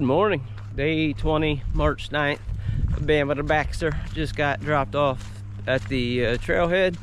Good morning. Day 20, March 9th. Bama to Baxter. Just got dropped off at the trailhead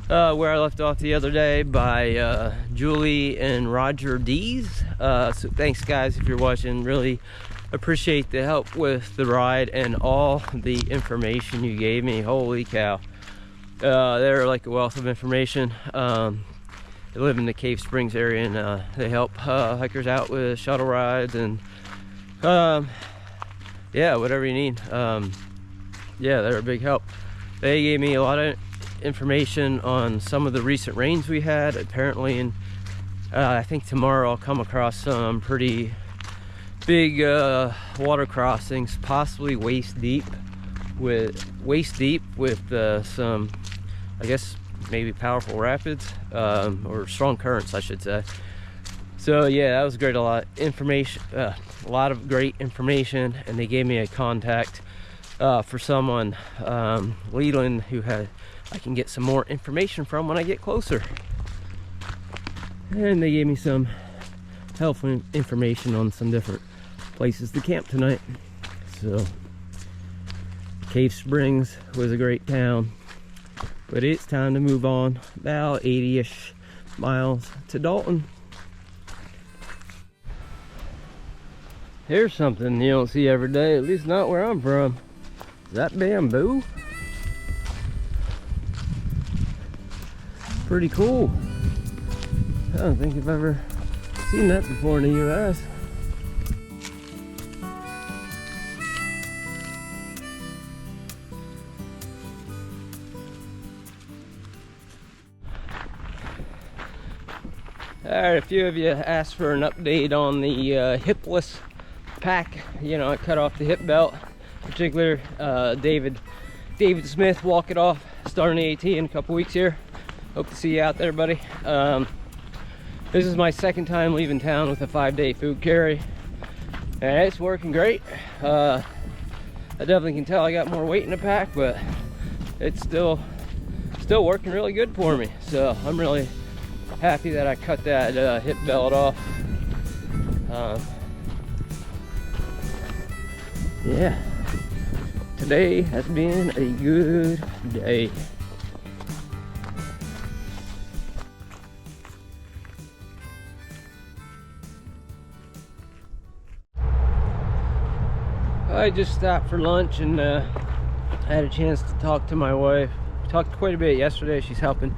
where I left off the other day by Julie and Roger D's. So thanks guys if you're watching. Really appreciate the help with the ride and all the information you gave me. Holy cow. They're like a wealth of information. They live in the Cave Springs area, and they help hikers out with shuttle rides and yeah, whatever you need. Yeah, they're a big help. They gave me a lot of information on some of the recent rains we had. Apparently, and I think tomorrow I'll come across some pretty big water crossings, possibly waist deep with some, I guess, maybe powerful rapids or strong currents, I should say. So yeah, that was great. A lot of great information, and they gave me a contact for someone, Leland, who I can get some more information from when I get closer. And they gave me some helpful information on some different places to camp tonight. So Cave Springs was a great town, but it's time to move on, about 80-ish miles to Dalton. Here's something you don't see every day, at least not where I'm from. Is that bamboo? Pretty cool. I don't think I've ever seen that before in the US. Alright, a few of you asked for an update on the hipless pack. You know, I cut off the hip belt. In particular, David Smith, walk it off, starting the AT in a couple weeks here. Hope to see you out there, buddy. This is my second time leaving town with a 5-day food carry, and it's working great. I definitely can tell I got more weight in the pack, but it's still working really good for me. So I'm really happy that I cut that hip belt off. Yeah, today has been a good day. I just stopped for lunch, and I had a chance to talk to my wife. We talked quite a bit yesterday. She's helping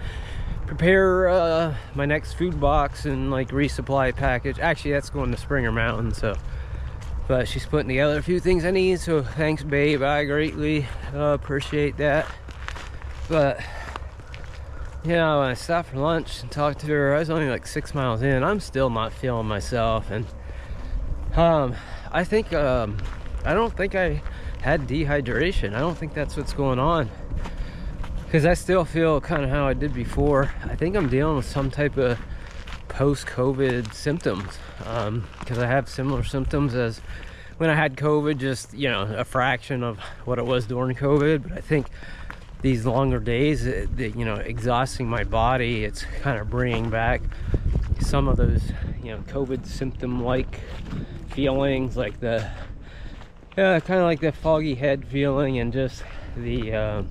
prepare my next food box and like resupply package. Actually, that's going to Springer Mountain, so. But she's putting together a few things I need, so thanks, babe. I greatly appreciate that. But, you know, when I stopped for lunch and talked to her, I was only like 6 miles in. I'm still not feeling myself. And I think, I don't think I had dehydration. I don't think that's what's going on. Because I still feel kind of how I did before. I think I'm dealing with some type of post-COVID symptoms, because I have similar symptoms as when I had COVID, just, you know, a fraction of what it was during COVID. But I think these longer days, you know, exhausting my body, it's kind of bringing back some of those, you know, COVID symptom-like feelings, like the kind of like the foggy head feeling, and just the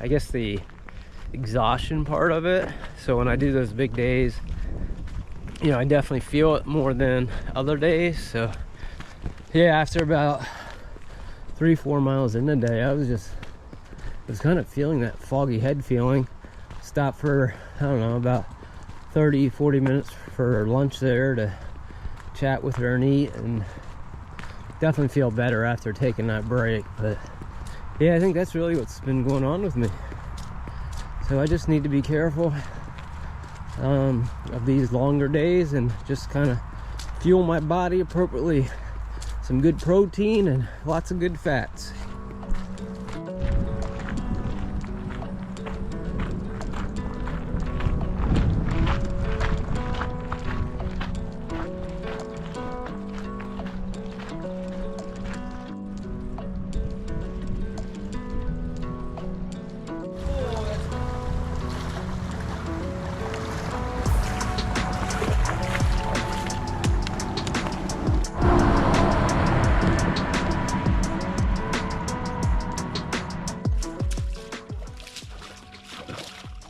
I guess the exhaustion part of it. So when I do those big days, you know, I definitely feel it more than other days. So yeah, after about 3-4 miles in the day, I was kind of feeling that foggy head feeling. Stopped for, I don't know, about 30-40 minutes for lunch there to chat with her and eat, and definitely feel better after taking that break. But yeah, I think that's really what's been going on with me. So I just need to be careful of these longer days and just kind of fuel my body appropriately. Some good protein and lots of good fats.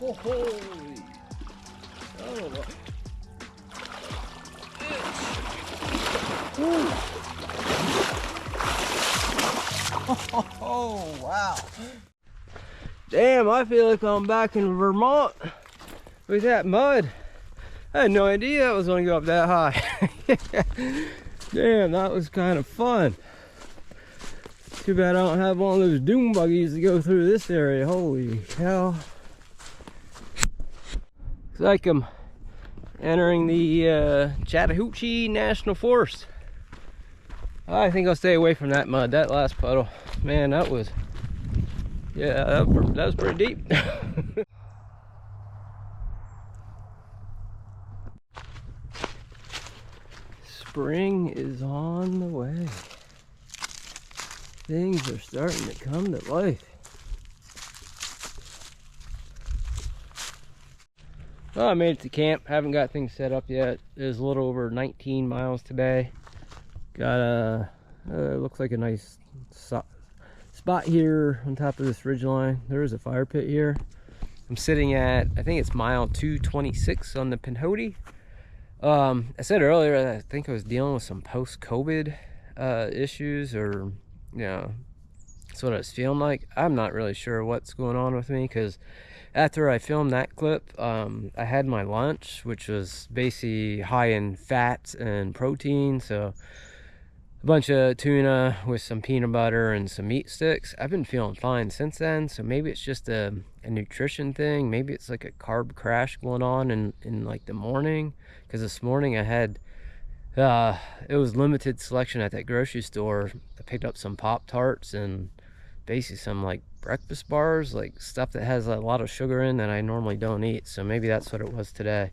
Oh, holy. Oh, oh, wow. Damn, I feel like I'm back in Vermont with that mud. I had no idea it was going to go up that high. Damn, that was kind of fun. Too bad I don't have one of those doom buggies to go through this area. Holy hell. Looks like I'm entering the Chattahoochee National Forest. I think I'll stay away from that mud. That last puddle, man, that was, yeah, that was pretty deep. Spring is on the way. Things are starting to come to life. Well, I made it to camp. Haven't got things set up yet. It was a little over 19 miles today. Got looks like a nice spot here on top of this ridgeline. There is a fire pit here. I'm sitting at, I think it's mile 226 on the Pinhoti. I said earlier, I think I was dealing with some post-COVID issues, or, you know, that's what I was feeling like. I'm not really sure what's going on with me, because after I filmed that clip, I had my lunch, which was basically high in fats and protein, so a bunch of tuna with some peanut butter and some meat sticks. I've been feeling fine since then, so maybe it's just a nutrition thing. Maybe it's like a carb crash going on in like the morning, because this morning I had it was limited selection at that grocery store. I picked up some Pop-Tarts and basically some like breakfast bars, like stuff that has a lot of sugar in that I normally don't eat. So maybe that's what it was today.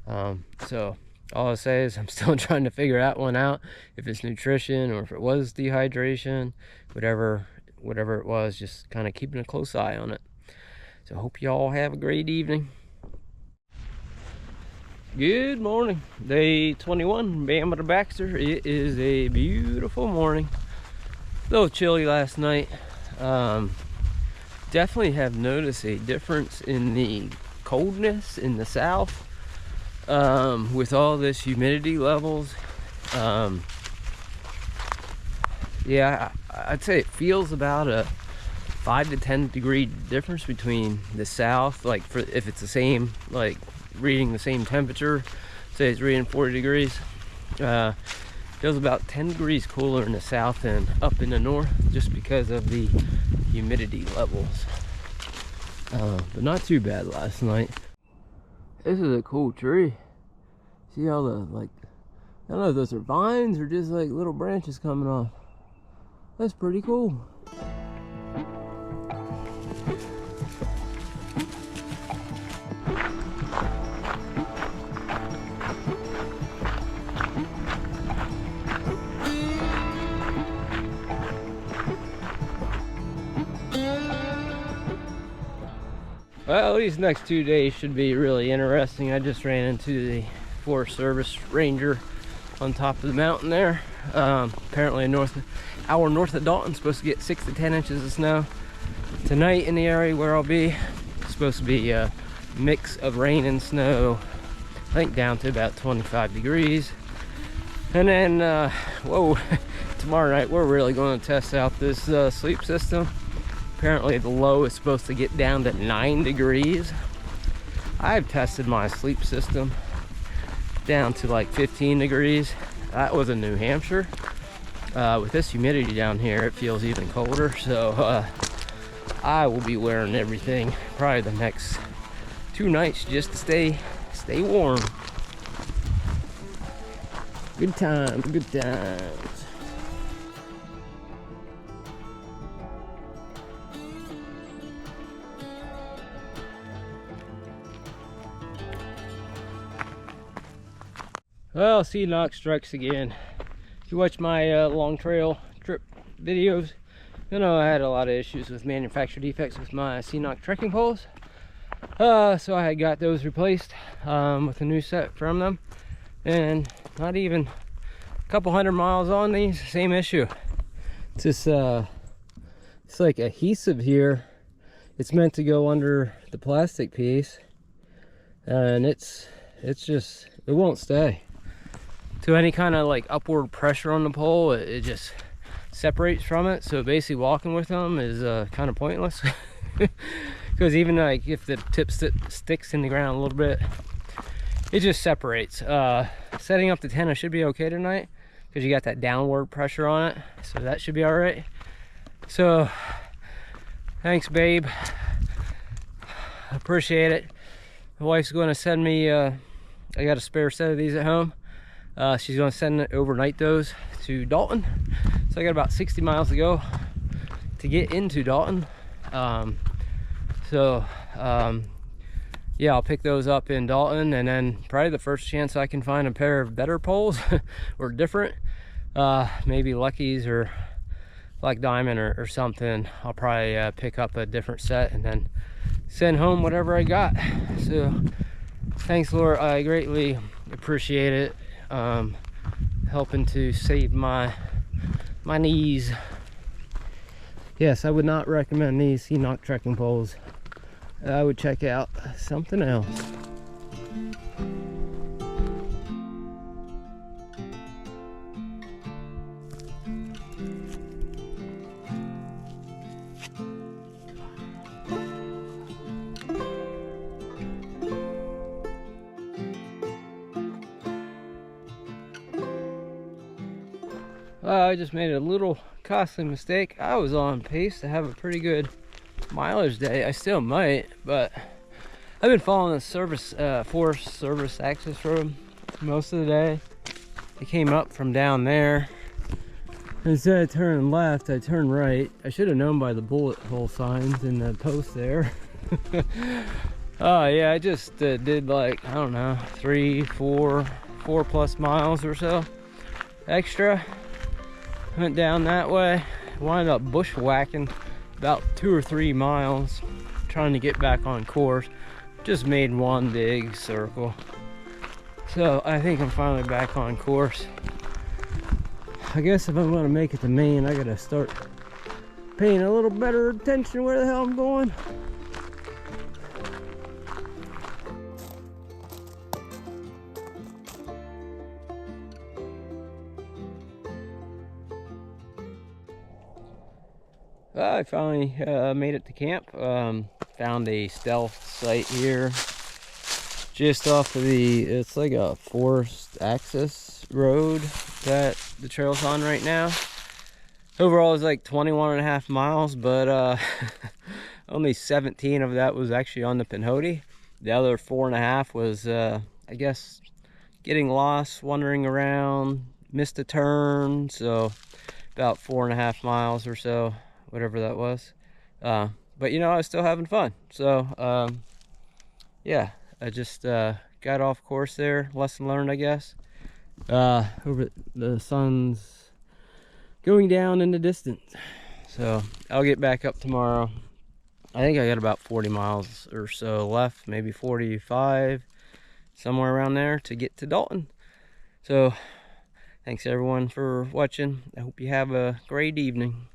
So all I'll say is I'm still trying to figure that one out, if it's nutrition or if it was dehydration, whatever it was, just kind of keeping a close eye on it. So hope you all have a great evening. Good morning, day 21, Bama to Baxter. It is a beautiful morning. A little chilly last night. Definitely have noticed a difference in the coldness in the south. With all this humidity levels, yeah, I'd say it feels about a 5 to 10 degree difference between the south, like if it's the same, like reading the same temperature, say it's reading 40 degrees, feels about 10 degrees cooler in the south than up in the north, just because of the humidity levels. But not too bad last night. This is a cool tree. See all the, like, I don't know if those are vines or just like little branches coming off. That's pretty cool. Well, these next 2 days should be really interesting. I just ran into the Forest Service ranger on top of the mountain there. Apparently an hour north of Dalton, supposed to get 6 to 10 inches of snow. Tonight in the area where I'll be, it's supposed to be a mix of rain and snow, I think down to about 25 degrees. And then, whoa, tomorrow night we're really going to test out this sleep system. Apparently the low is supposed to get down to 9 degrees. I've tested my sleep system down to like 15 degrees. That was in New Hampshire. With this humidity down here, it feels even colder. So I will be wearing everything probably the next 2 nights just to stay warm. Good times, good times. Well, sea knock strikes again. If you watch my long trail trip videos, you know I had a lot of issues with manufacturer defects with my sea knock trekking poles. So I had got those replaced with a new set from them, and not even a couple 100 miles on these, same issue. It's this it's like adhesive here. it's meant to go under the plastic piece, and it's just, it won't stay. So any kind of like upward pressure on the pole, it just separates from it. So basically walking with them is kind of pointless. Because even like if the tip sticks in the ground a little bit, it just separates. Setting up the tent should be okay tonight because you got that downward pressure on it, so that should be all right. So thanks, babe, appreciate it. My wife's going to send me I got a spare set of these at home. She's going to send it overnight those to Dalton. So I got about 60 miles to go to get into Dalton. Yeah, I'll pick those up in Dalton, and then probably the first chance I can find a pair of better poles or different, maybe Lucky's or Black Diamond or something, I'll probably pick up a different set and then send home whatever I got. So thanks, Laura, I greatly appreciate it. Helping to save my knees. Yes, I would not recommend these Seanock trekking poles. I would check out something else. I just made a little costly mistake. I was on pace to have a pretty good mileage day. I still might, but I've been following the Forest Service access road most of the day. I came up from down there. Instead of turning left, I turned right. I should have known by the bullet hole signs in the post there. Oh yeah, I just did like, I don't know, 4 plus miles or so extra. Went down that way, wound up bushwhacking about 2 or 3 miles, trying to get back on course. Just made one big circle. So I think I'm finally back on course. I guess if I'm going to make it to Maine, I gotta start paying a little better attention where the hell I'm going. I finally made it to camp. Found a stealth site here just off of it's like a forest access road that the trail's on right now. Overall it's like 21.5 miles, but only 17 of that was actually on the Pinhoti. The other 4.5 was I guess getting lost, wandering around, missed a turn, so about 4.5 miles or so, whatever that was. But you know, I was still having fun. So yeah, I just got off course there. Lesson learned, I guess. Over the sun's going down in the distance, so I'll get back up tomorrow. I think I got about 40 miles or so left, maybe 45, somewhere around there, to get to Dalton. So thanks everyone for watching. I hope you have a great evening.